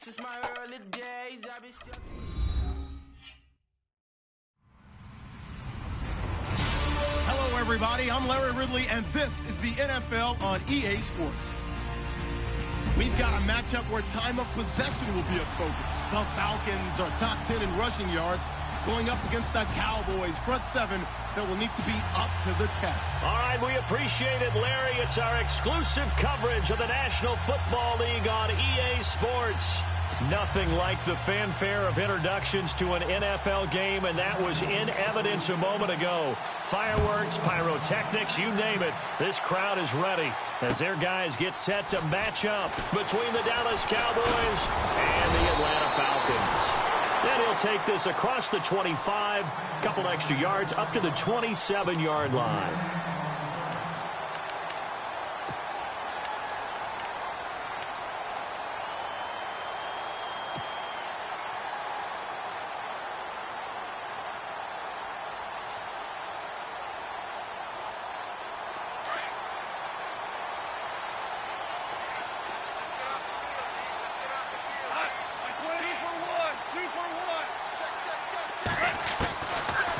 Since my early days, I've been still. Hello, everybody. I'm Larry Ridley, and this is the NFL on EA Sports. We've got a matchup where time of possession will be a focus. The Falcons are top 10 in rushing yards, going up against the Cowboys front seven that will need to be up to the test. All right, we appreciate it, Larry. It's our exclusive coverage of the National Football League on EA Sports. Nothing like the fanfare of introductions to an NFL game, and that was in evidence a moment ago. Fireworks, pyrotechnics, you name it. This crowd is ready as their guys get set to match up between the Dallas Cowboys and the Atlanta Falcons. Then he'll take this across the 25, couple extra yards up to the 27-yard line.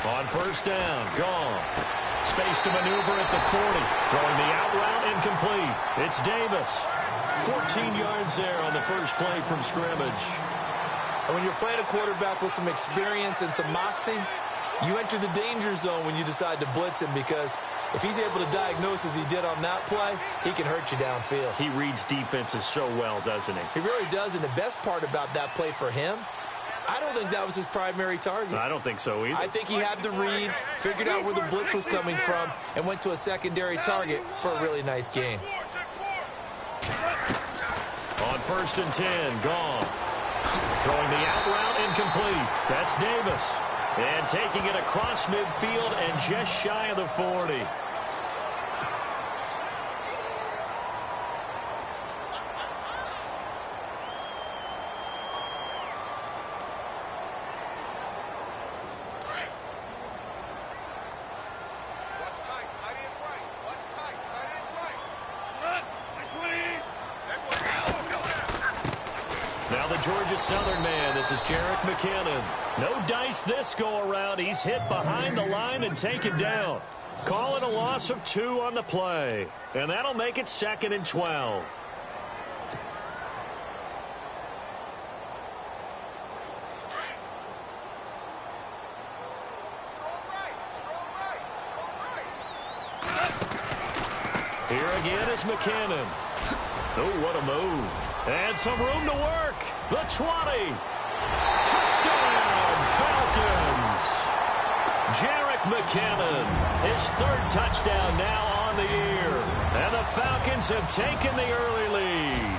On first down, gone. Space to maneuver at the 40. Throwing the out route incomplete. It's Davis. 14 yards there on the first play from scrimmage. And when you're playing a quarterback with some experience and some moxie, you enter the danger zone when you decide to blitz him, because if he's able to diagnose as he did on that play, he can hurt you downfield. He reads defenses so well, doesn't he? He really does, and the best part about that play for him, I don't think that was his primary target. I don't think so either. I think he had the read, figured out where the blitz was coming from, and went to a secondary target for a really nice gain. On first and 10, Goff. Throwing the out route incomplete. That's Davis. And taking it across midfield and just shy of the 40. Georgia Southern man, this is Jerick McKinnon. No dice this go-around. He's hit behind the line and taken down. Call it a loss of 2 on the play. And that'll make it 2nd and 12. Here again is McKinnon. Oh, what a move. And some room to work. The 20. Touchdown, Falcons. Jerick McKinnon, his 3rd touchdown now on the year. And the Falcons have taken the early lead.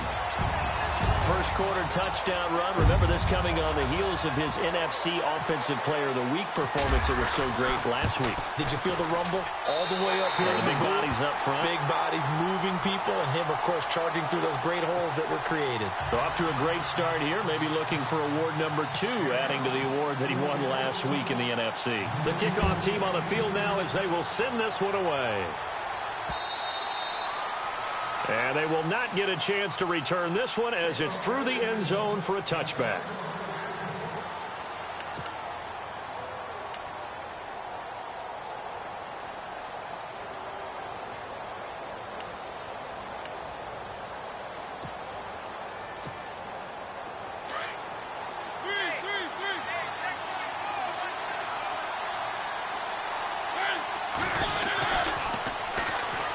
First quarter touchdown run. Remember this coming on the heels of his NFC Offensive Player of the Week performance that was so great last week. Did you feel the rumble all the way up here? The big bodies up front. Big bodies moving people, and him, of course, charging through those great holes that were created. So off to a great start here, maybe looking for award number 2, adding to the award that he won last week in the NFC. The kickoff team on the field now as they will send this one away. And they will not get a chance to return this one as it's through the end zone for a touchback.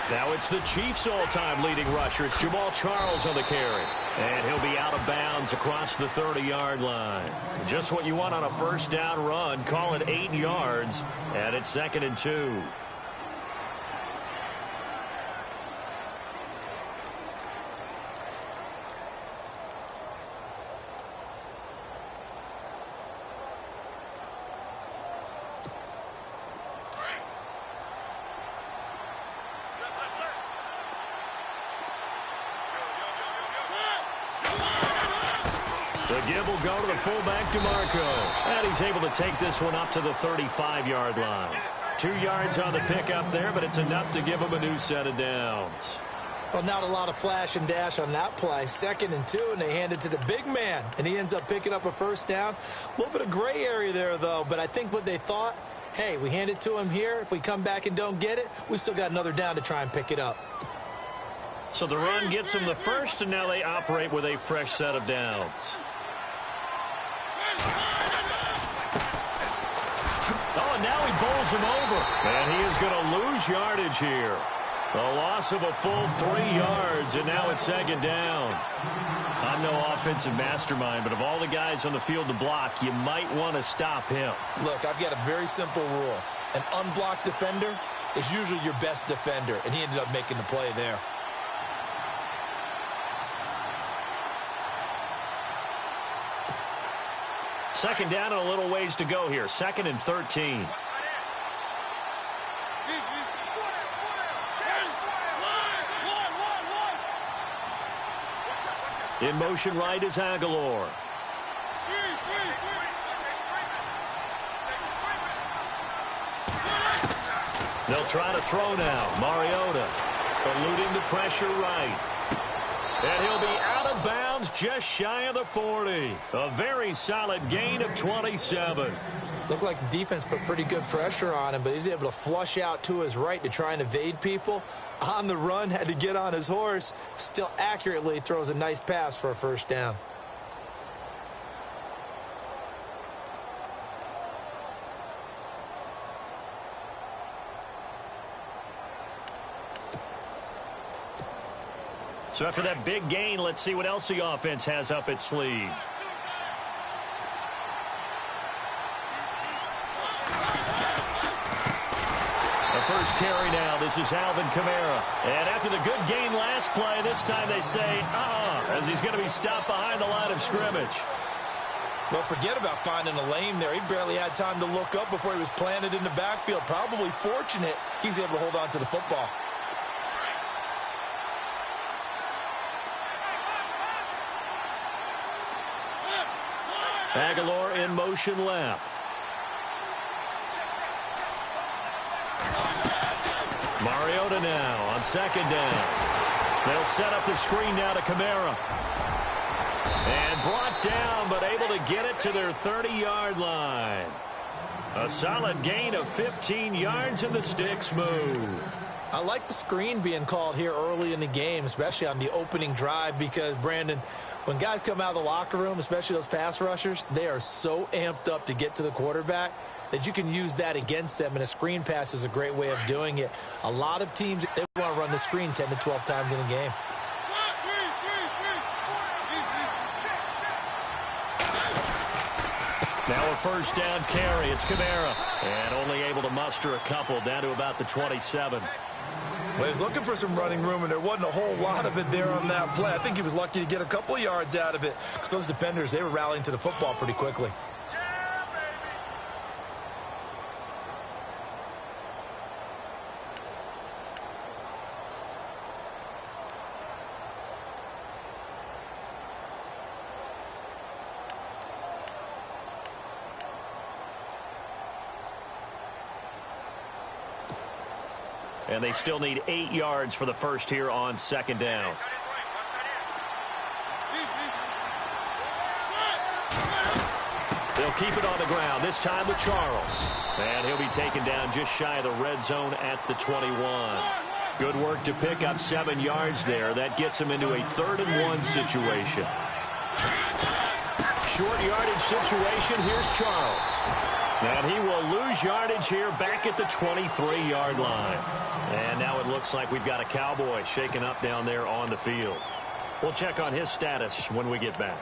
Now it's the Chiefs' all-time leading rusher. It's Jamal Charles on the carry. And he'll be out of bounds across the 30-yard line. Just what you want on a first down run. Call it 8 yards. And it's 2nd and 2. The give will go to the fullback, DeMarco. And he's able to take this one up to the 35-yard line. 2 yards on the pickup there, but it's enough to give him a new set of downs. Well, not a lot of flash and dash on that play. 2nd and 2, and they hand it to the big man, and he ends up picking up a first down. A little bit of gray area there, though, but I think what they thought, hey, we hand it to him here. If we come back and don't get it, we still got another down to try and pick it up. So the run gets them the first, and now they operate with a fresh set of downs. Oh, and now he bowls him over. And he is going to lose yardage here. A loss of a full 3 yards, and now it's 2nd down. I'm no offensive mastermind, but of all the guys on the field to block, you might want to stop him. Look, I've got a very simple rule. An unblocked defender is usually your best defender, and he ended up making the play there. Second down and a little ways to go here. 2nd and 13. In motion right is Aguilar. They'll try to throw now. Mariota eluding the pressure right. And he'll be out of bounds just shy of the 40. A very solid gain of 27. Looked like the defense put pretty good pressure on him, but he's able to flush out to his right to try and evade people. On the run, had to get on his horse. Still accurately throws a nice pass for a first down. So after that big gain, let's see what else the offense has up its sleeve. First carry now. This is Alvin Kamara. And after the good gain last play, this time they say, as he's going to be stopped behind the line of scrimmage. Well, forget about finding a lane there. He barely had time to look up before he was planted in the backfield. Probably fortunate he was able to hold on to the football. Aguilar in motion left. Mariota now on 2nd down. They'll set up the screen now to Kamara. And brought down, but able to get it to their 30-yard line. A solid gain of 15 yards, and the sticks move. I like the screen being called here early in the game, especially on the opening drive, because, Brandon, when guys come out of the locker room, especially those pass rushers, they are so amped up to get to the quarterback that you can use that against them, and a screen pass is a great way of doing it. A lot of teams, they want to run the screen 10 to 12 times in a game. Now a first down carry. It's Kamara. And only able to muster a couple down to about the 27. Well, he was looking for some running room, and there wasn't a whole lot of it there on that play. I think he was lucky to get a couple of yards out of it, because those defenders, they were rallying to the football pretty quickly. And they still need 8 yards for the first here on 2nd down. They'll keep it on the ground, this time with Charles. And he'll be taken down just shy of the red zone at the 21. Good work to pick up 7 yards there. That gets him into a 3rd and 1 situation. Short yardage situation. Here's Charles. And he will lose yardage here back at the 23-yard line. And now it looks like we've got a Cowboy shaken up down there on the field. We'll check on his status when we get back.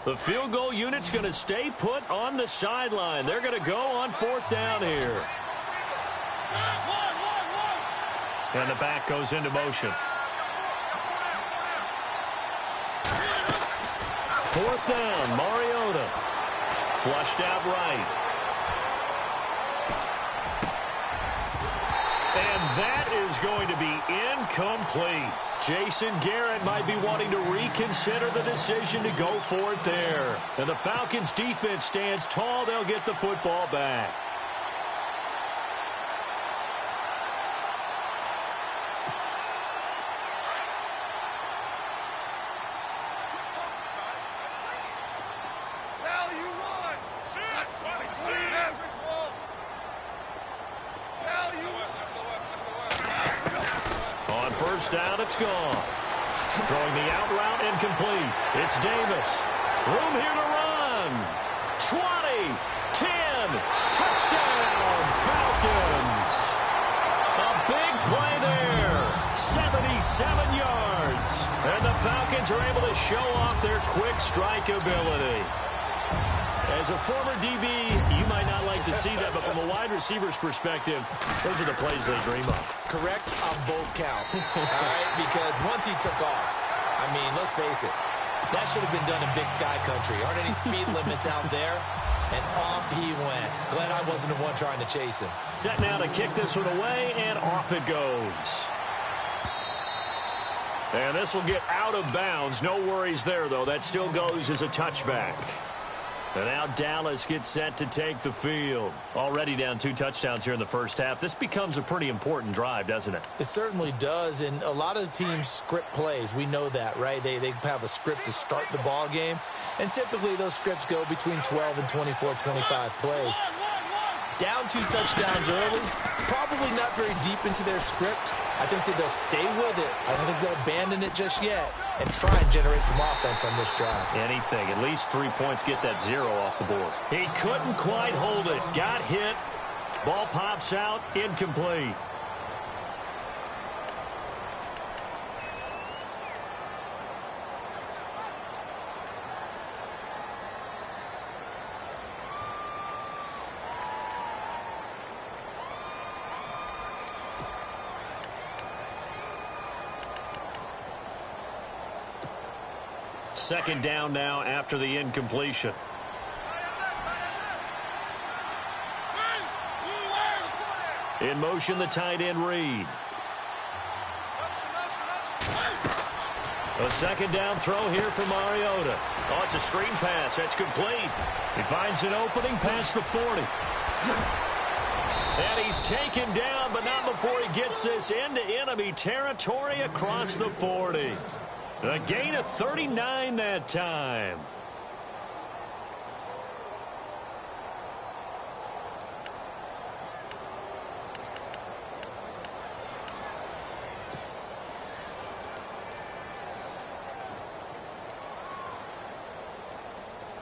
The field goal unit's going to stay put on the sideline. They're going to go on 4th down here. And the back goes into motion. 4th down, Mariota. Flushed out right. And that is going to be Incomplete. Jason Garrett might be wanting to reconsider the decision to go for it there. And the Falcons defense stands tall. They'll get the football back. First down, it's gone. Throwing the out route, incomplete. It's Davis. Room here to run. 20, 10, touchdown, Falcons. A big play there. 77 yards. And the Falcons are able to show off their quick strike ability. As a former DB, you might not like to see that, but from a wide receiver's perspective, those are the plays they dream of. Correct on both counts, all right? Because once he took off, I mean, let's face it, that should have been done in Big Sky Country. Aren't any speed limits out there? And off he went. Glad I wasn't the one trying to chase him. Set now to kick this one away, and off it goes. And this will get out of bounds. No worries there, though. That still goes as a touchback. And now Dallas gets set to take the field. Already down 2 touchdowns here in the first half. This becomes a pretty important drive, doesn't it? It certainly does, and a lot of the teams script plays. We know that, right? They have a script to start the ball game, and typically those scripts go between 12 and 24, 25 plays. Down 2 touchdowns early, probably not very deep into their script. I think that they'll stay with it. I don't think they'll abandon it just yet and try and generate some offense on this drive. Anything. At least 3 points, get that 0 off the board. He couldn't quite hold it. Got hit. Ball pops out. Incomplete. Second down now after the incompletion. In motion, the tight end Reed. A second down throw here for Mariota. Oh, it's a screen pass. That's complete. He finds an opening past the 40. And he's taken down, but not before he gets this into enemy territory across the 40. A gain of 39 that time.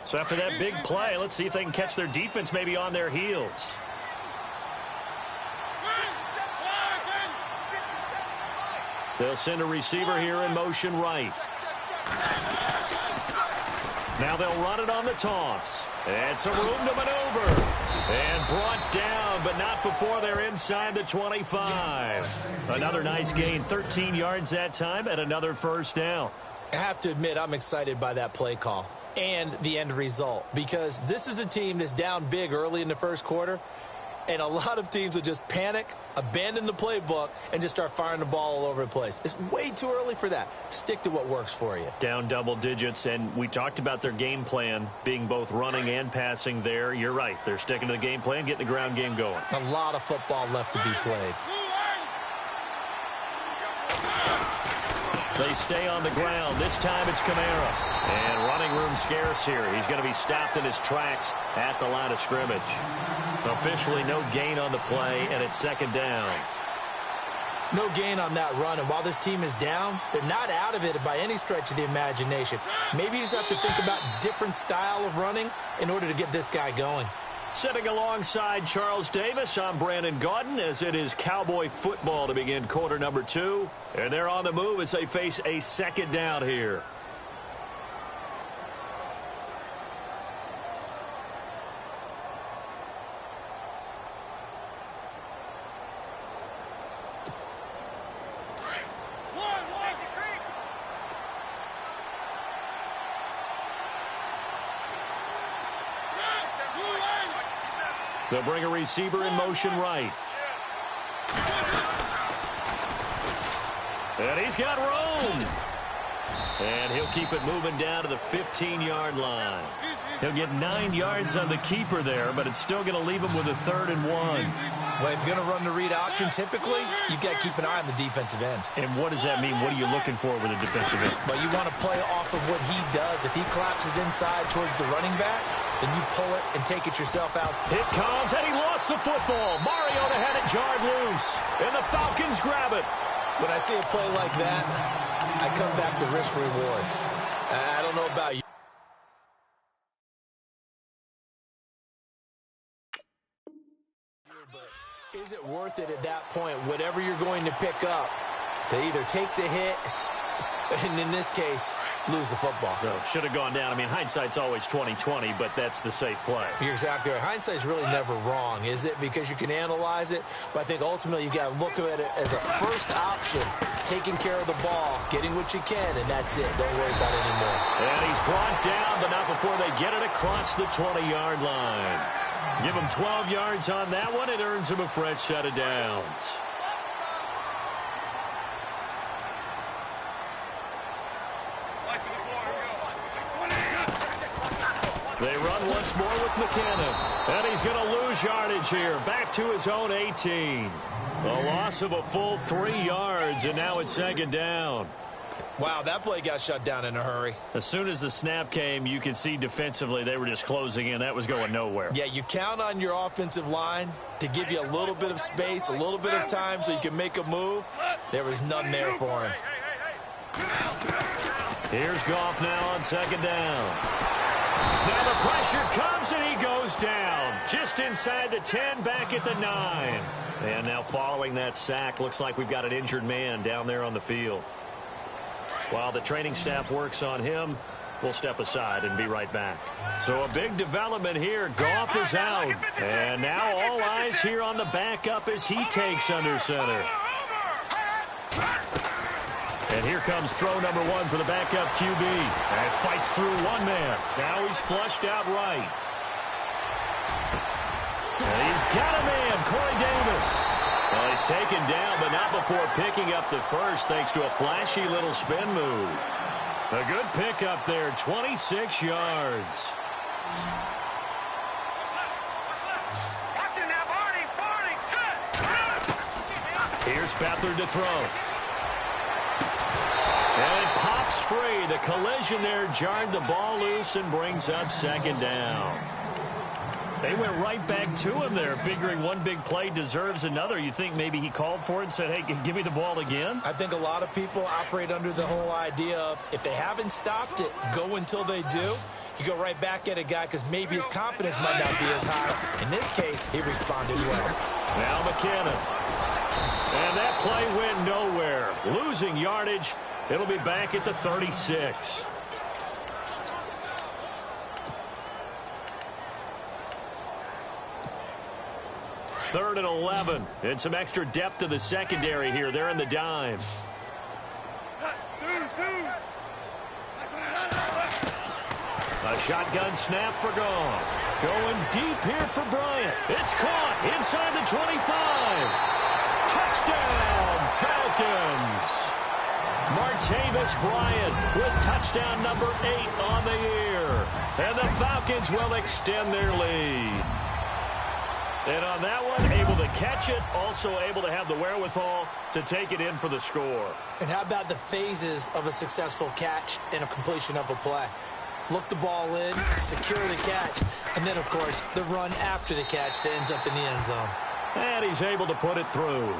So after that big play, let's see if they can catch their defense maybe on their heels. They'll send a receiver here in motion right. Now they'll run it on the toss. And some room to maneuver. And brought down, but not before they're inside the 25. Another nice gain, 13 yards that time, and another first down. I have to admit, I'm excited by that play call and the end result, because this is a team that's down big early in the first quarter, and a lot of teams will just panic, abandon the playbook, and just start firing the ball all over the place. It's way too early for that. Stick to what works for you. Down double digits, and we talked about their game plan being both running and passing there. You're right. They're sticking to the game plan, getting the ground game going. A lot of football left to be played. They stay on the ground. This time it's Kamara. And running room scarce here. He's going to be stopped in his tracks at the line of scrimmage. Officially no gain on the play, and it's second down. No gain on that run, and while this team is down, they're not out of it by any stretch of the imagination. Maybe you just have to think about different style of running in order to get this guy going. Sitting alongside Charles Davis, I'm Brandon Gaudin, as it is Cowboy football to begin quarter number 2. And they're on the move as they face a second down here. They'll bring a receiver in motion right. And he's got room. And he'll keep it moving down to the 15-yard line. He'll get 9 yards on the keeper there, but it's still going to leave him with a 3rd and 1. Well, if you're going to run the read option, typically, you've got to keep an eye on the defensive end. And what does that mean? What are you looking for with a defensive end? Well, you want to play off of what he does. If he collapses inside towards the running back, then you pull it and take it yourself out. It comes, and he lost the football. Mariota had it jarred loose, and the Falcons grab it. When I see a play like that, I come back to risk reward. I don't know about you. But is it worth it at that point, whatever you're going to pick up, to either take the hit, and in this case, lose the football? So should have gone down. I mean, hindsight's always 20/20, but that's the safe play. You're exactly right. Hindsight's really never wrong, is it? Because you can analyze it, but I think ultimately you got to look at it as a first option, taking care of the ball, getting what you can, and that's it. Don't worry about it anymore. And he's brought down, but not before they get it across the 20-yard line. Give him 12 yards on that one. It earns him a fresh set of downs. They run once more with McKinnon. And he's going to lose yardage here. Back to his own 18. A loss of a full 3 yards, and now it's 2nd down. Wow, that play got shut down in a hurry. As soon as the snap came, you could see defensively they were just closing in. That was going nowhere. Yeah, you count on your offensive line to give you a little bit of space, a little bit of time so you can make a move. There was none there for him. Here's Goff now on 2nd down. Now the pressure comes, and he goes down. Just inside the 10, back at the 9. And now following that sack, looks like we've got an injured man down there on the field. While the training staff works on him, we'll step aside and be right back. So a big development here. Goff is out. And now all eyes here on the backup as he takes under center. And here comes throw number 1 for the backup QB. And fights through one man. Now he's flushed out right. And he's got a man, Corey Davis. Well, he's taken down, but not before picking up the first, thanks to a flashy little spin move. A good pickup there, 26 yards. Here's Beathard to throw. And it pops free. The collision there jarred the ball loose and brings up 2nd down. They went right back to him there, figuring one big play deserves another. You think maybe he called for it and said, hey, give me the ball again? I think a lot of people operate under the whole idea of if they haven't stopped it, go until they do. You go right back at a guy because maybe his confidence might not be as high. In this case, he responded well. Now McKinnon. And that play went nowhere. Losing yardage. It'll be back at the 36. Third and 11. And some extra depth to the secondary here. They're in the dime. A shotgun snap for Goff. Going deep here for Bryant. It's caught inside the 25. Touchdown, Falcons. Martavis Bryant with touchdown number 8 on the year. And the Falcons will extend their lead. And on that one, able to catch it, also able to have the wherewithal to take it in for the score. And how about the phases of a successful catch and a completion of a play? Look the ball in, secure the catch, and then, of course, the run after the catch that ends up in the end zone. And he's able to put it through.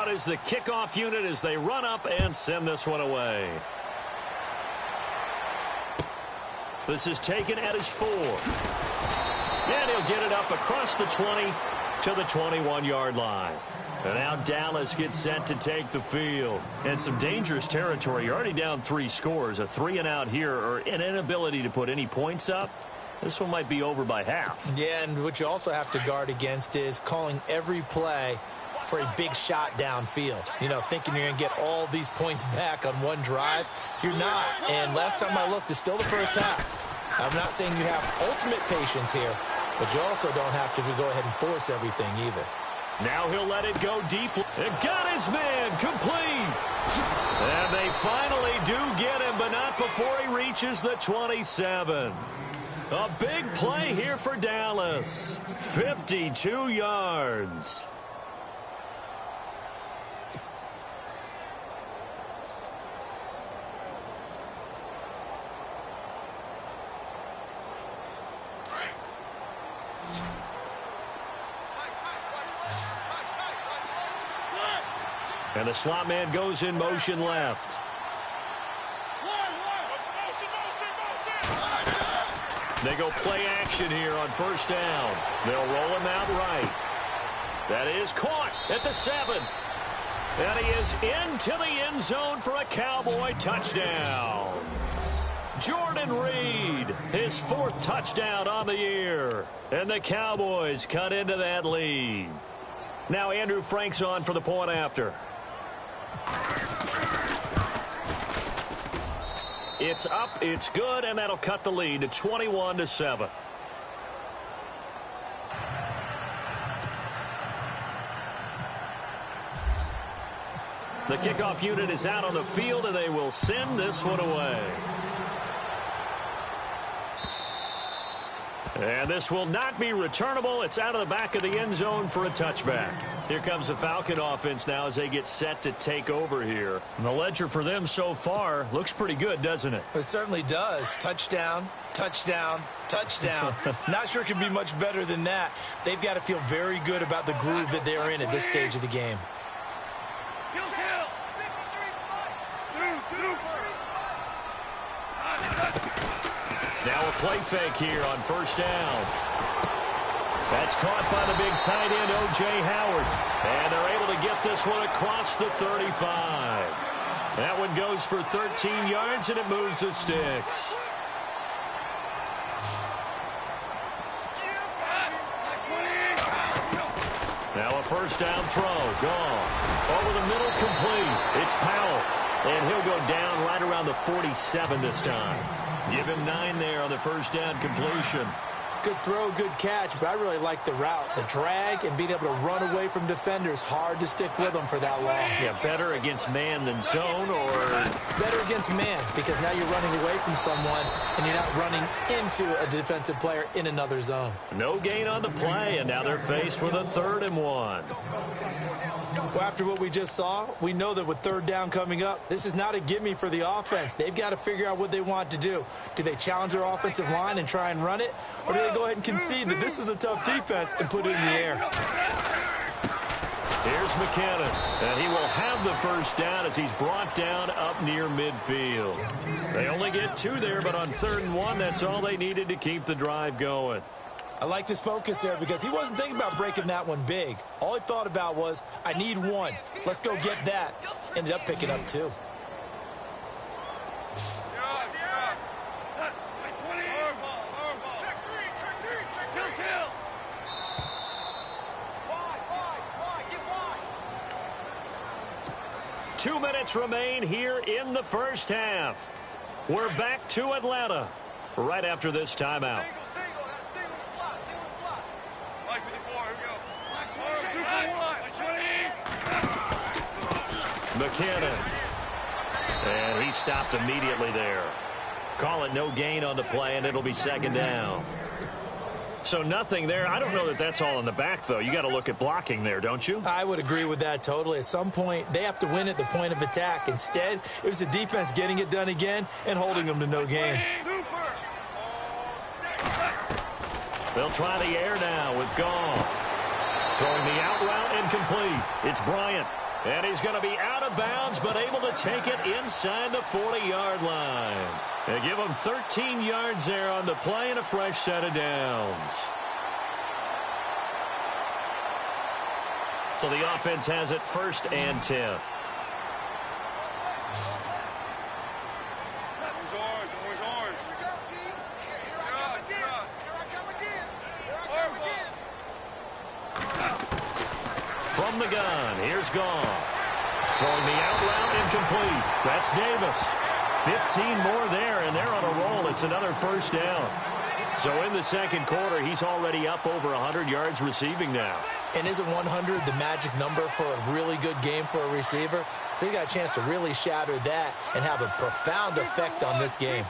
Is the kickoff unit as they run up and send this one away. This is taken at his 4. And he'll get it up across the 20 to the 21-yard line. And now Dallas gets set to take the field. And some dangerous territory. You're already down 3 scores. A 3-and-out here, or an inability to put any points up. This one might be over by half. Yeah, and what you also have to guard against is calling every play for a big shot downfield. You know, thinking you're going to get all these points back on one drive. You're not. And last time I looked, it's still the first half. I'm not saying you have ultimate patience here, but you also don't have to go ahead and force everything either. Now he'll let it go deep. It got his man complete. And they finally do get him, but not before he reaches the 27. A big play here for Dallas. 52 yards. And the slot man goes in motion left. They go play action here on first down. They'll roll him out right. That is caught at the 7. And he is into the end zone for a Cowboy touchdown. Jordan Reed, his 4th touchdown on the year. And the Cowboys cut into that lead. Now Andrew Frank's on for the point after. It's up, it's good, and that'll cut the lead to 21-7. The kickoff unit is out on the field, and they will send this one away. And this will not be returnable. It's out of the back of the end zone for a touchback. Here comes the Falcon offense now as they get set to take over here. And the ledger for them so far looks pretty good, doesn't it? It certainly does. Touchdown, touchdown, touchdown. Not sure it can be much better than that. They've got to feel very good about the groove that they're in at this stage of the game. Now a play fake here on first down. That's caught by the big tight end, O.J. Howard. And they're able to get this one across the 35. That one goes for 13 yards, and it moves the sticks. Now a first down throw. Gone. Over the middle, complete. It's Powell. And he'll go down right around the 47 this time. Give him 9 there on the first down completion. Good throw, good catch, but I really like the route. The drag and being able to run away from defenders, hard to stick with them for that long. Yeah, better against man than zone, or? Better against man, because now you're running away from someone and you're not running into a defensive player in another zone. No gain on the play, and now they're faced with a 3rd and 1. Well, after what we just saw, we know that with 3rd down coming up, this is not a gimme for the offense. They've got to figure out what they want to do. Do they challenge their offensive line and try and run it? Or do they go ahead and concede that this is a tough defense and put it in the air? Here's McKinnon, and he will have the first down as he's brought down up near midfield. They only get 2 there, but on 3rd and 1, that's all they needed to keep the drive going. I liked his focus there because he wasn't thinking about breaking that one big. All he thought about was, I need 1. Let's go get that. Ended up picking up 2. Two minutes remain here in the first half. We're back to Atlanta right after this timeout. McKinnon. And he stopped immediately there. Call it no gain on the play, and it'll be 2nd down. So nothing there. I don't know that that's all in the back, though. You got to look at blocking there, don't you? I would agree with that totally. At some point, they have to win at the point of attack. Instead, it was the defense getting it done again and holding them to no gain. They'll try the air now with Goff. Throwing the out route incomplete. It's Bryant. And he's going to be out of bounds, but able to take it inside the 40-yard line. They give him 13 yards there on the play and a fresh set of downs. So the offense has it 1st and 10. From the gun, here's Goff. Throwing the out route incomplete. That's Davis. 15 more there, and they're on a roll. It's another 1st down. So in the second quarter, he's already up over 100 yards receiving now. And isn't 100 the magic number for a really good game for a receiver? So he got a chance to really shatter that and have a profound effect on this game.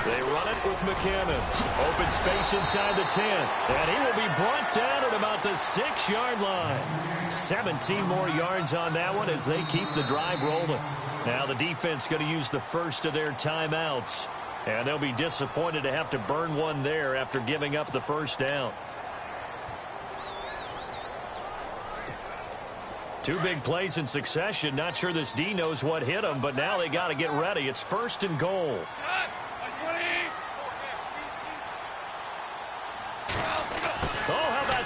They run it with McKinnon. Open space inside the 10. And he will be brought down at about the 6-yard line. 17 more yards on that one as they keep the drive rolling. Now the defense going to use the first of their timeouts. And they'll be disappointed to have to burn one there after giving up the 1st down. 2 big plays in succession. Not sure this D knows what hit him, but now they got to get ready. It's 1st and goal.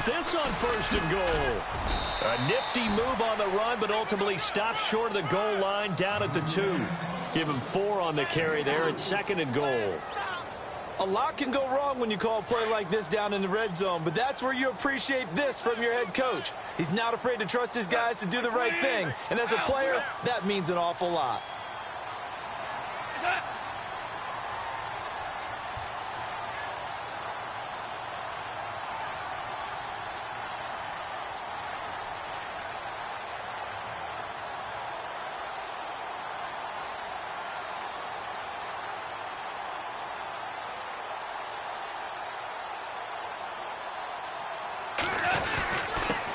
This on 1st and goal. A nifty move on the run, but ultimately stops short of the goal line down at the 2. Give him 4 on the carry there. It's 2nd and goal. A lot can go wrong when you call a play like this down in the red zone, but that's where you appreciate this from your head coach. He's not afraid to trust his guys to do the right thing, and as a player, that means an awful lot.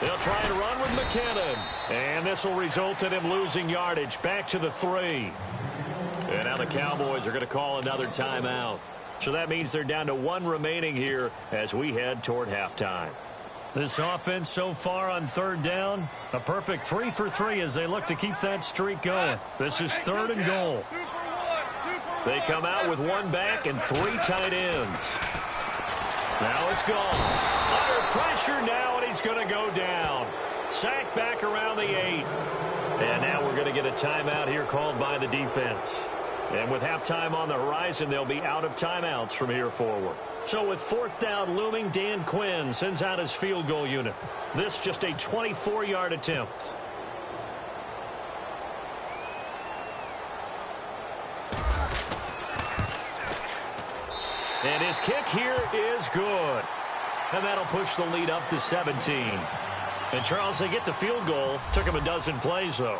They'll try and run with McKinnon. And this will result in him losing yardage back to the 3. And now the Cowboys are going to call another timeout. So that means they're down to 1 remaining here as we head toward halftime. This offense so far on 3rd down, a perfect 3 for 3 as they look to keep that streak going. This is 3rd and goal. They come out with 1 back and 3 tight ends. Now it's gone. Under pressure now, and he's going to go down. Sacked back around the 8. And now we're going to get a timeout here called by the defense. And with halftime on the horizon, they'll be out of timeouts from here forward. So with 4th down looming, Dan Quinn sends out his field goal unit. This just a 24-yard attempt. And his kick here is good. And that'll push the lead up to 17. And, Charles, they get the field goal. Took him a dozen plays, though.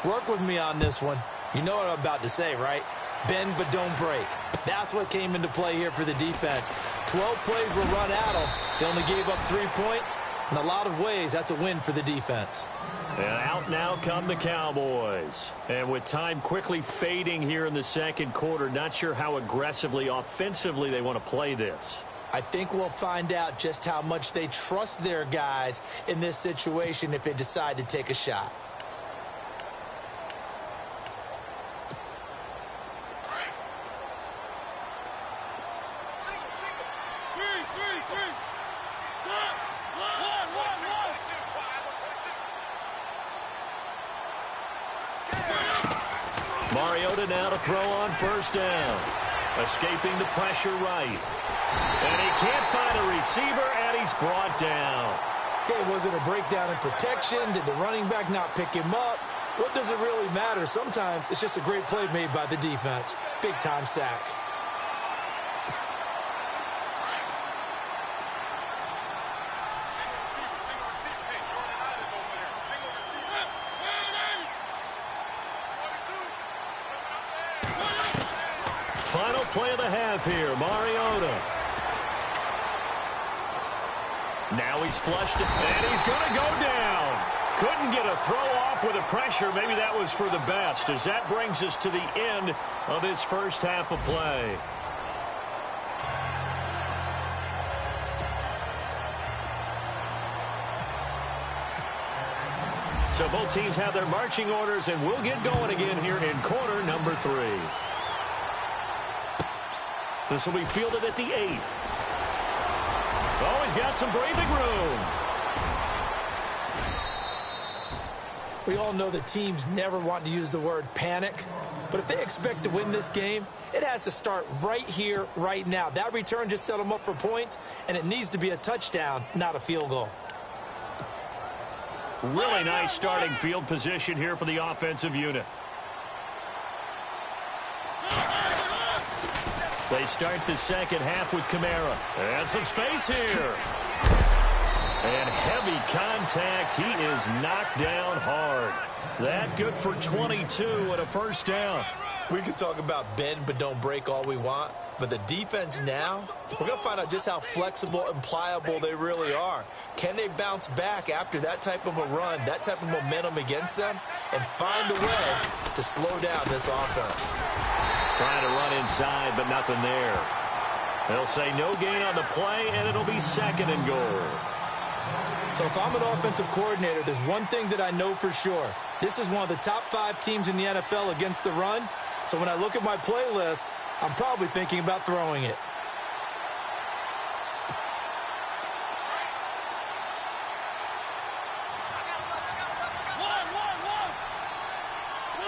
Work with me on this one. You know what I'm about to say, right? Bend but don't break. That's what came into play here for the defense. 12 plays were run at them. They only gave up 3 points. In a lot of ways, that's a win for the defense. And out now come the Cowboys. And with time quickly fading here in the second quarter, not sure how aggressively, offensively they want to play this. I think we'll find out just how much they trust their guys in this situation if they decide to take a shot. Mariota now to throw on 1st down. Escaping the pressure right. And he can't find a receiver, and he's brought down. Okay, was it a breakdown in protection? Did the running back not pick him up? What does it really matter? Sometimes it's just a great play made by the defense. Big-time sack. Final play of the half here, Mariota. Now he's flushed it, and he's going to go down. Couldn't get a throw off with the pressure. Maybe that was for the best, as that brings us to the end of this first half of play. So both teams have their marching orders, and we'll get going again here in quarter number 3. This will be fielded at the 8. Oh, he's got some breathing room. We all know that teams never want to use the word panic, but if they expect to win this game, it has to start right here, right now. That return just set them up for points, and it needs to be a touchdown, not a field goal. Really nice starting field position here for the offensive unit. They start the second half with Kamara. And some space here. And heavy contact. He is knocked down hard. That good for 22 and a first down. We can talk about bend but don't break all we want, but the defense now, we're going to find out just how flexible and pliable they really are. Can they bounce back after that type of a run, that type of momentum against them, and find a way to slow down this offense? Trying to run inside, but nothing there. They'll say no gain on the play, and it'll be second and goal. So if I'm an offensive coordinator, there's one thing that I know for sure. This is one of the top 5 teams in the NFL against the run. So when I look at my playlist, I'm probably thinking about throwing it.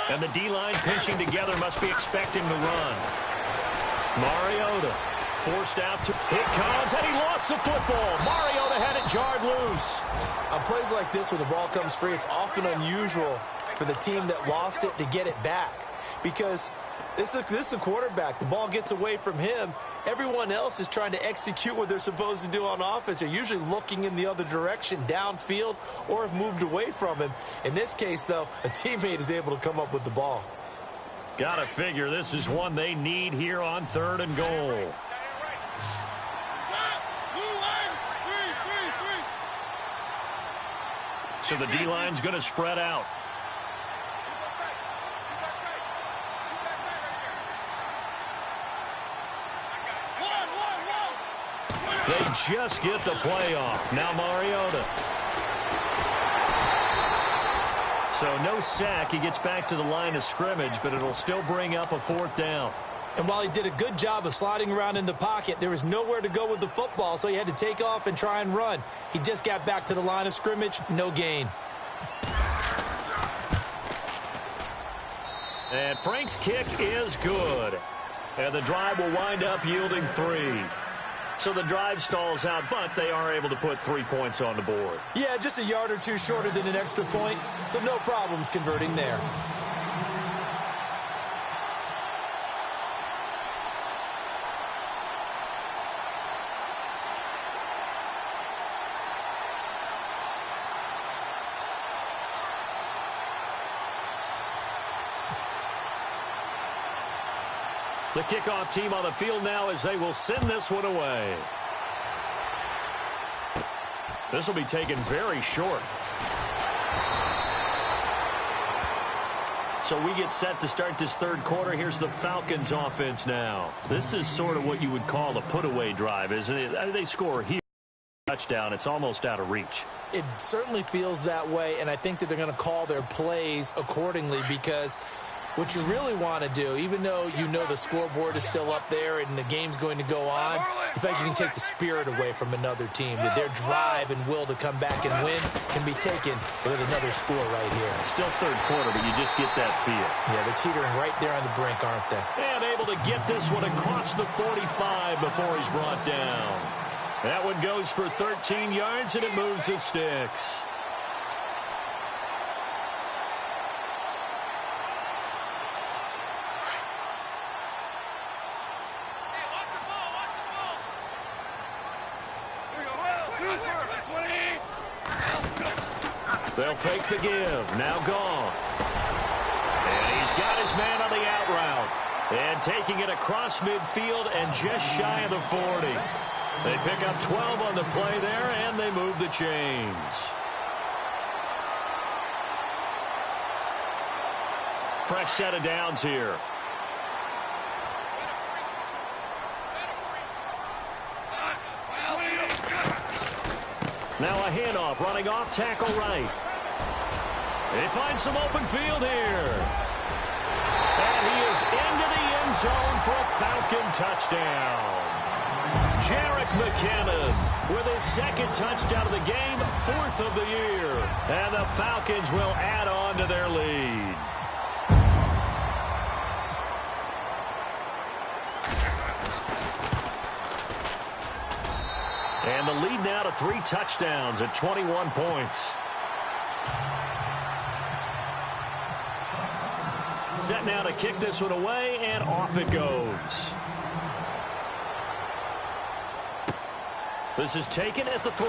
And the D-line pinching together must be expecting the run. Mariota forced out to it comes, and he lost the football. Mariota had it jarred loose. On plays like this where the ball comes free, it's often unusual for the team that lost it to get it back. Because this is the quarterback. The ball gets away from him. Everyone else is trying to execute what they're supposed to do on offense. They're usually looking in the other direction, downfield, or have moved away from him. In this case, though, a teammate is able to come up with the ball. Gotta figure this is one they need here on third and goal. So the D-line's going to spread out. They just get the play off. Now Mariota. So no sack. He gets back to the line of scrimmage, but it'll still bring up a fourth down. And while he did a good job of sliding around in the pocket, there was nowhere to go with the football, so he had to take off and try and run. He just got back to the line of scrimmage. No gain. And Frank's kick is good. And the drive will wind up yielding 3. So the drive stalls out, but they are able to put 3 points on the board. Yeah, just a yard or two shorter than an extra point, so no problems converting there. The kickoff team on the field now as they will send this one away. This will be taken very short. So we get set to start this third quarter. Here's the Falcons offense now. This is sort of what you would call a put-away drive, isn't it? They score here. Touchdown. It's almost out of reach. It certainly feels that way, and I think that they're going to call their plays accordingly because what you really want to do, even though you know the scoreboard is still up there and the game's going to go on, in fact, you can take the spirit away from another team. That their drive and will to come back and win can be taken with another score right here. Still third quarter, but you just get that feel. Yeah, they're teetering right there on the brink, aren't they? And able to get this one across the 45 before he's brought down. That one goes for 13 yards, and it moves the sticks. They'll fake the give. Now Goff. And he's got his man on the out route. And taking it across midfield and just shy of the 40. They pick up 12 on the play there, and they move the chains. Fresh set of downs here. Now a handoff, running off tackle right. They find some open field here. And he is into the end zone for a Falcon touchdown. Jerick McKinnon with his second touchdown of the game, 4th of the year. And the Falcons will add on to their lead. And the lead now to 3 touchdowns at 21 points. Set now to kick this one away, and off it goes. This is taken at the 3.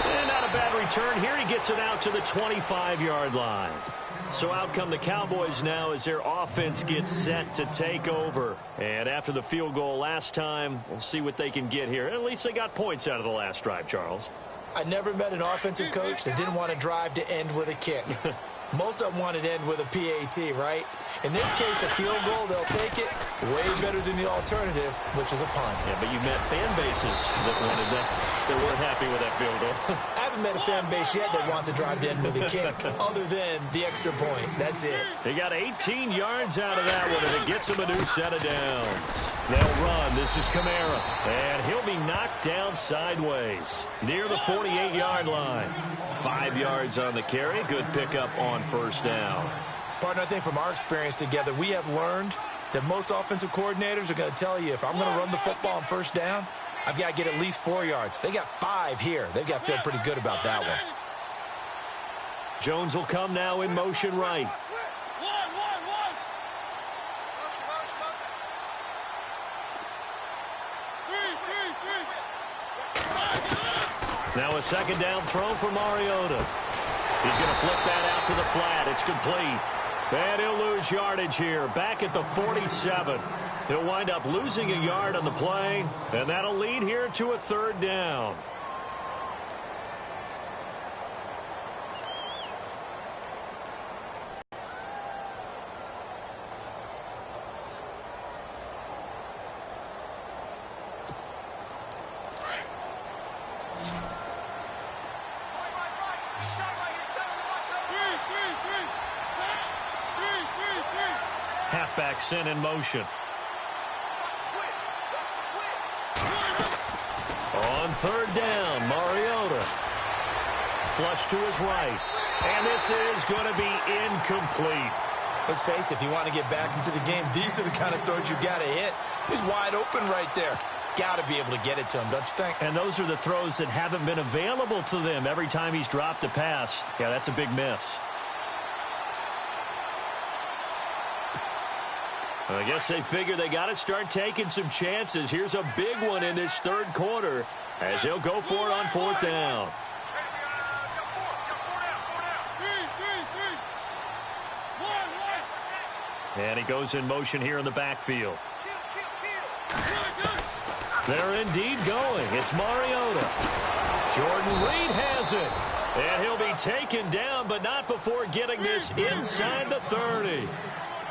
And not a bad return here. He gets it out to the 25-yard line. So out come the Cowboys now as their offense gets set to take over. And after the field goal last time, we'll see what they can get here. At least they got points out of the last drive, Charles. I never met an offensive coach that didn't want to drive to end with a kick. Most of them wanted to end with a PAT, right? In this case, a field goal, they'll take it. Way better than the alternative, which is a punt. Yeah, but you met fan bases that wanted that, that weren't happy with that field goal. I haven't met a fan base yet that wants to drive to end with a kick, other than the extra point. That's it. He got 18 yards out of that one, and it gets him a new set of downs. They'll run. This is Kamara, and he'll be knocked down sideways near the 48-yard line. 5 yards on the carry. Good pickup on first down. Partner, I think from our experience together, we have learned that most offensive coordinators are going to tell you, if I'm going to run the football on first down, I've got to get at least 4 yards. They got 5 here. They've got to feel pretty good about that one. Jones will come now in motion right. Now a second down throw for Mariota. He's going to flip that out to the flat. It's complete. And he'll lose yardage here. Back at the 47. He'll wind up losing a yard on the play. And that'll lead here to a 3rd down. Halfback sent in motion. On 3rd down, Mariota. Flush to his right. And this is going to be incomplete. Let's face it, if you want to get back into the game, these are the kind of throws you got to hit. He's wide open right there. Got to be able to get it to him, don't you think? And those are the throws that haven't been available to them every time he's dropped a pass. Yeah, that's a big miss. I guess they figure they got to start taking some chances. Here's a big one in this 3rd quarter as he'll go for it on 4th down. And he goes in motion here in the backfield. They're indeed going. It's Mariota. Jordan Reed has it. And he'll be taken down, but not before getting this inside the 30.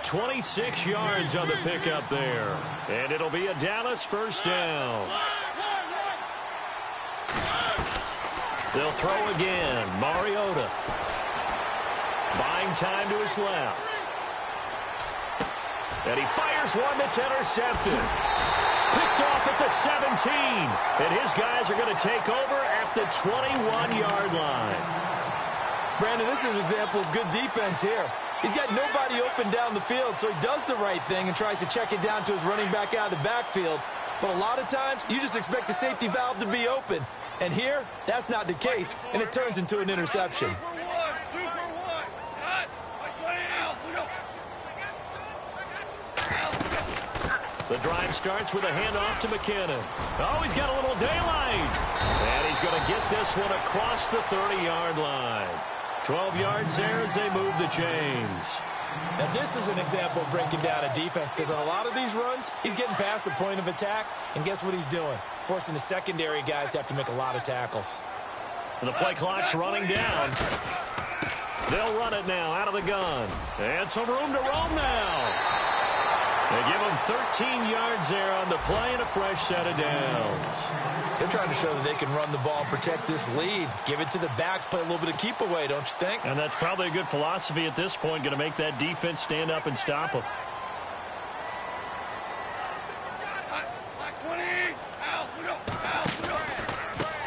26 yards on the pickup there. And it'll be a Dallas 1st down. They'll throw again. Mariota. Buying time to his left. And he fires one that's intercepted. Picked off at the 17. And his guys are going to take over at the 21-yard line. Brandon, this is an example of good defense here. He's got nobody open down the field, so he does the right thing and tries to check it down to his running back out of the backfield. But a lot of times, you just expect the safety valve to be open. And here, that's not the case, and it turns into an interception. The drive starts with a handoff to McKinnon. Oh, he's got a little daylight. And he's going to get this one across the 30-yard line. 12 yards there as they move the chains. Now, this is an example of breaking down a defense, because on a lot of these runs, he's getting past the point of attack, and guess what he's doing? Forcing the secondary guys to have to make a lot of tackles. And the play clock's running down. They'll run it now out of the gun. And some room to roam now. They give him 13 yards there on the play and a fresh set of downs. They're trying to show that they can run the ball and protect this lead. Give it to the backs, play a little bit of keep away, don't you think? And that's probably a good philosophy at this point, going to make that defense stand up and stop them.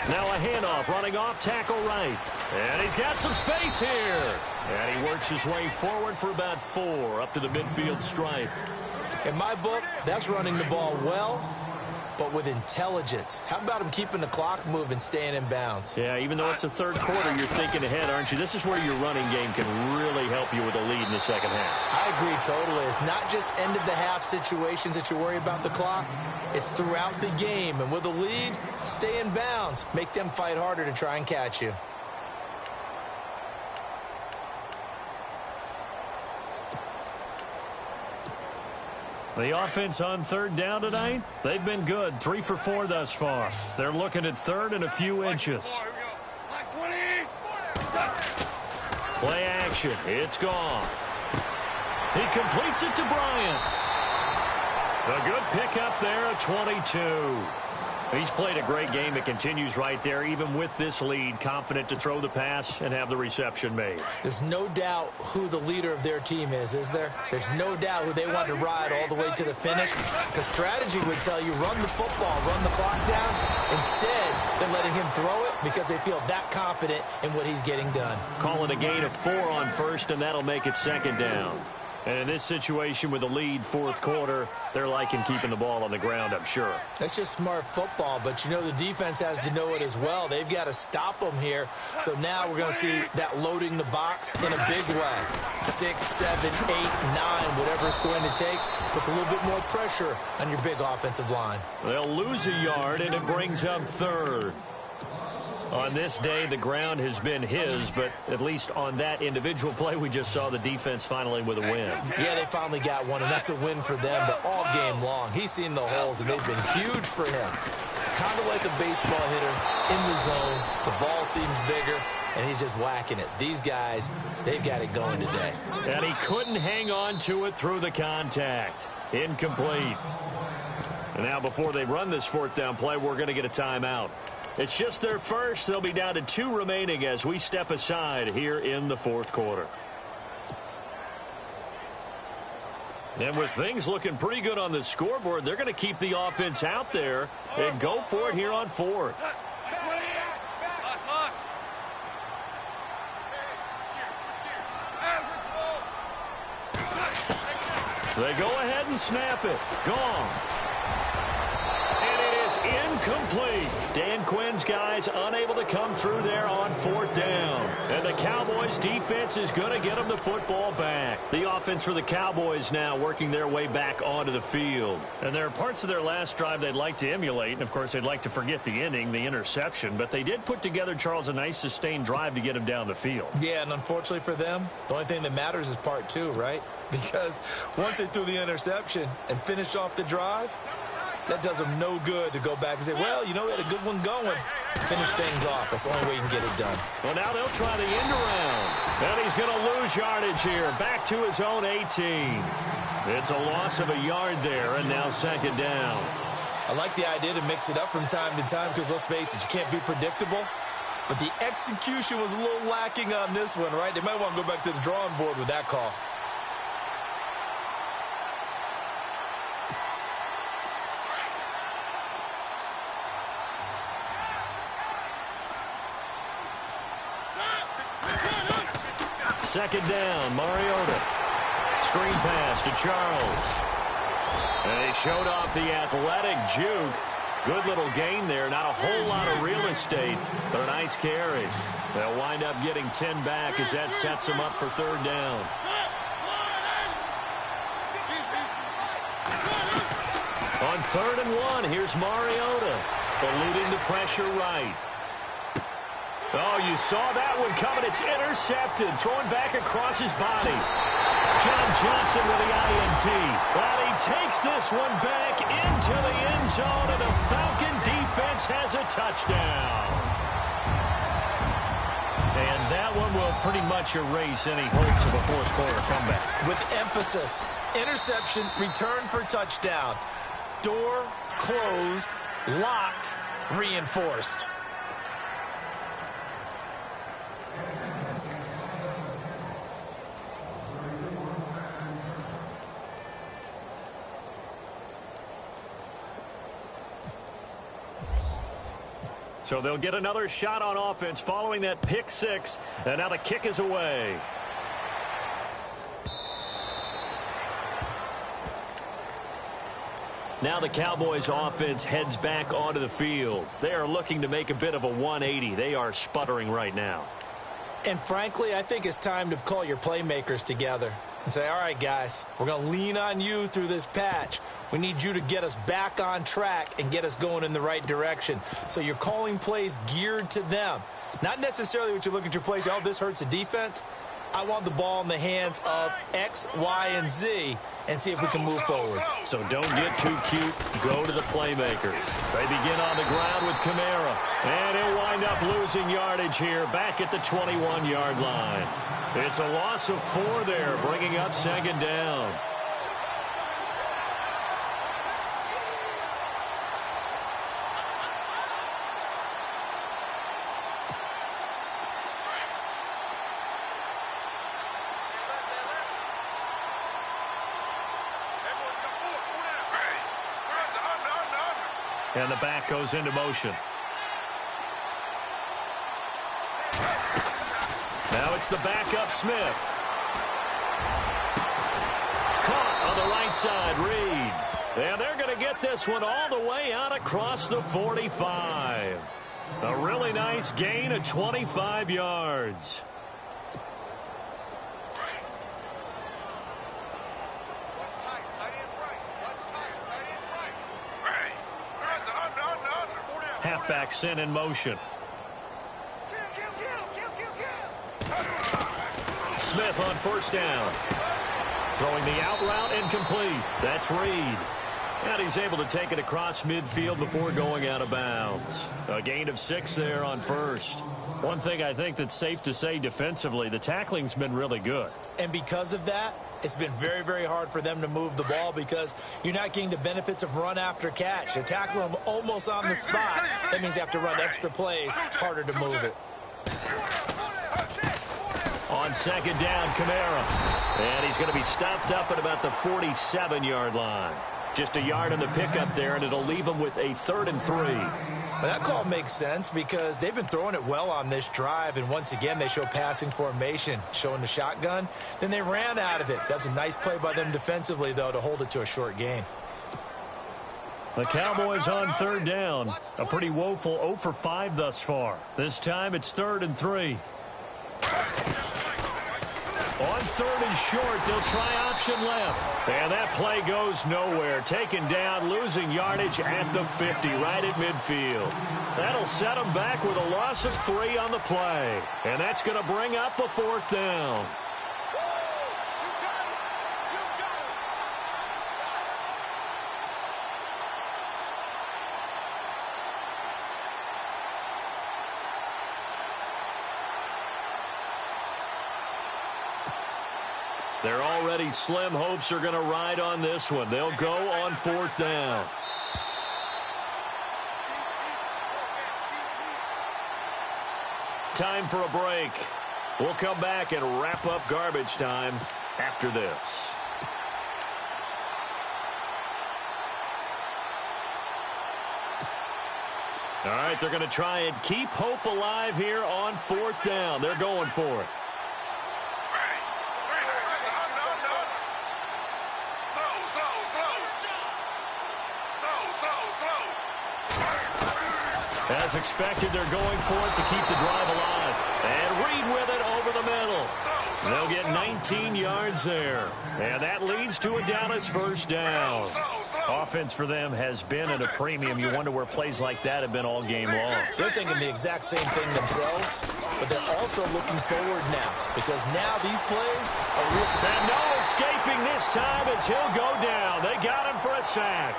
Now a handoff, running off tackle right. And he's got some space here. And he works his way forward for about 4 up to the midfield stripe. In my book, that's running the ball well, but with intelligence. How about him keeping the clock moving, staying in bounds? Yeah, even though it's the third quarter, you're thinking ahead, aren't you? This is where your running game can really help you with a lead in the second half. I agree totally. It's not just end-of-the-half situations that you worry about the clock. It's throughout the game. And with a lead, stay in bounds. Make them fight harder to try and catch you. The offense on third down tonight, they've been good. 3 for 4 thus far. They're looking at third and a few inches. Play action. It's Goff. He completes it to Bryant. A good pickup there at 22. He's played a great game. It continues right there, even with this lead, confident to throw the pass and have the reception made. There's no doubt who the leader of their team is there? There's no doubt who they want to ride all the way to the finish. The strategy would tell you run the football, run the clock down. Instead, they're letting him throw it because they feel that confident in what he's getting done. Call it a gain of 4 on first, and that'll make it second down. And in this situation with the lead fourth quarter, they're liking keeping the ball on the ground, I'm sure. That's just smart football, but you know the defense has to know it as well. They've got to stop them here. So now we're going to see that loading the box in a big way. 6, 7, 8, 9, whatever it's going to take, puts a little bit more pressure on your big offensive line. They'll lose a yard, and it brings up third. On this day, the ground has been his, but at least on that individual play, we just saw the defense finally with a win. Yeah, they finally got one, and that's a win for them, but all game long, he's seen the holes, and they've been huge for him. Kind of like a baseball hitter in the zone. The ball seems bigger, and he's just whacking it. These guys, they've got it going today. And he couldn't hang on to it through the contact. Incomplete. And now before they run this fourth down play, we're going to get a timeout. It's just their first. They'll be down to 2 remaining as we step aside here in the fourth quarter. And with things looking pretty good on the scoreboard, they're going to keep the offense out there and go for it here on fourth. They go ahead and snap it. Gone. Incomplete. Dan Quinn's guys unable to come through there on fourth down. And the Cowboys defense is going to get them the football back. The offense for the Cowboys now working their way back onto the field. And there are parts of their last drive they'd like to emulate. And, of course, they'd like to forget the inning, the interception. But they did put together, Charles, a nice sustained drive to get him down the field. Yeah, and unfortunately for them, the only thing that matters is part 2, right? Because once they threw the interception and finished off the drive, that does them no good to go back and say, well, you know, we had a good one going. Finish things off. That's the only way you can get it done. Well, now they'll try the end around. And he's going to lose yardage here. Back to his own 18. It's a loss of a yard there, and now second down. I like the idea to mix it up from time to time because, let's face it, you can't be predictable. But the execution was a little lacking on this one, right? They might want to go back to the drawing board with that call. Second down, Mariota. Screen pass to Charles. And he showed off the athletic juke. Good little gain there. Not a whole lot of real estate, but a nice carry. They'll wind up getting 10 back as that sets them up for third down. On 3rd and 1, here's Mariota, eluding the pressure right. Oh, you saw that one coming. It's intercepted. Thrown back across his body. John Johnson with the INT. Well, he takes this one back into the end zone, and the Falcon defense has a touchdown. And that one will pretty much erase any hopes of a fourth quarter comeback. With emphasis, interception, return for touchdown. Door closed, locked, reinforced. So they'll get another shot on offense following that pick six. And now the kick is away. Now the Cowboys offense heads back onto the field. They are looking to make a bit of a 180. They are sputtering right now. And frankly, I think it's time to call your playmakers together and say, all right, guys, we're going to lean on you through this patch. We need you to get us back on track and get us going in the right direction. So you're calling plays geared to them. Not necessarily what you look at your plays, oh, this hurts the defense. I want the ball in the hands of X, Y, and Z and see if we can move forward. So don't get too cute. Go to the playmakers. They begin on the ground with Kamara. And he'll wind up losing yardage here back at the 21-yard line. It's a loss of 4 there, bringing up second down. And the back goes into motion. Now it's the backup Smith. Caught on the right side, Reed. And they're going to get this one all the way out across the 45. A really nice gain of 25 yards. Halfback sent in motion. Smith on first down. Throwing the out route incomplete. That's Reed. And he's able to take it across midfield before going out of bounds. A gain of 6 there on first. One thing I think that's safe to say defensively, the tackling's been really good. And because of that, it's been very, very hard for them to move the ball because you're not getting the benefits of run after catch. They tackle them almost on the spot. That means you have to run extra plays, harder to move it. On second down, Kamara. And he's going to be stopped up at about the 47-yard line. Just a yard on the pickup there, and it'll leave him with a 3rd and 3. Well, that call makes sense because they've been throwing it well on this drive, and once again they show passing formation, showing the shotgun. Then they ran out of it. That's a nice play by them defensively, though, to hold it to a short gain. The Cowboys on 3rd down. A pretty woeful 0 for 5 thus far. This time it's 3rd and 3. On 3rd and short, they'll try option left. And that play goes nowhere. Taken down, losing yardage at the 50, right at midfield. That'll set them back with a loss of 3 on the play. And that's going to bring up a 4th down. Their already slim hopes are going to ride on this one. They'll go on 4th down. Time for a break. We'll come back and wrap up garbage time after this. All right, they're going to try and keep hope alive here on 4th down. They're going for it. As expected, they're going for it to keep the drive alive. And Reed with it over the middle. They'll get 19 yards there. And that leads to a Dallas 1st down. Offense for them has been at a premium. You wonder where plays like that have been all game long. They're thinking the exact same thing themselves, but they're also looking forward now because now these plays are real. And no escaping this time as he'll go down. They got him for a sack.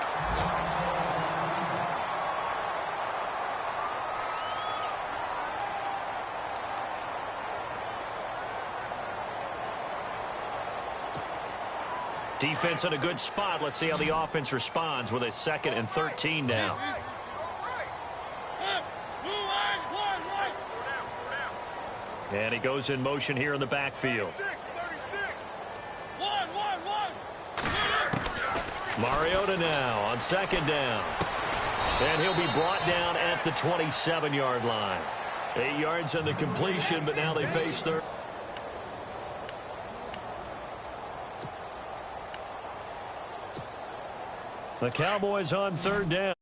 Defense in a good spot. Let's see how the offense responds with a 2nd and 13 now. And he goes in motion here in the backfield. Mariota now on 2nd down. And he'll be brought down at the 27-yard line. 8 yards on the completion, but now they face third. The Cowboys on third down.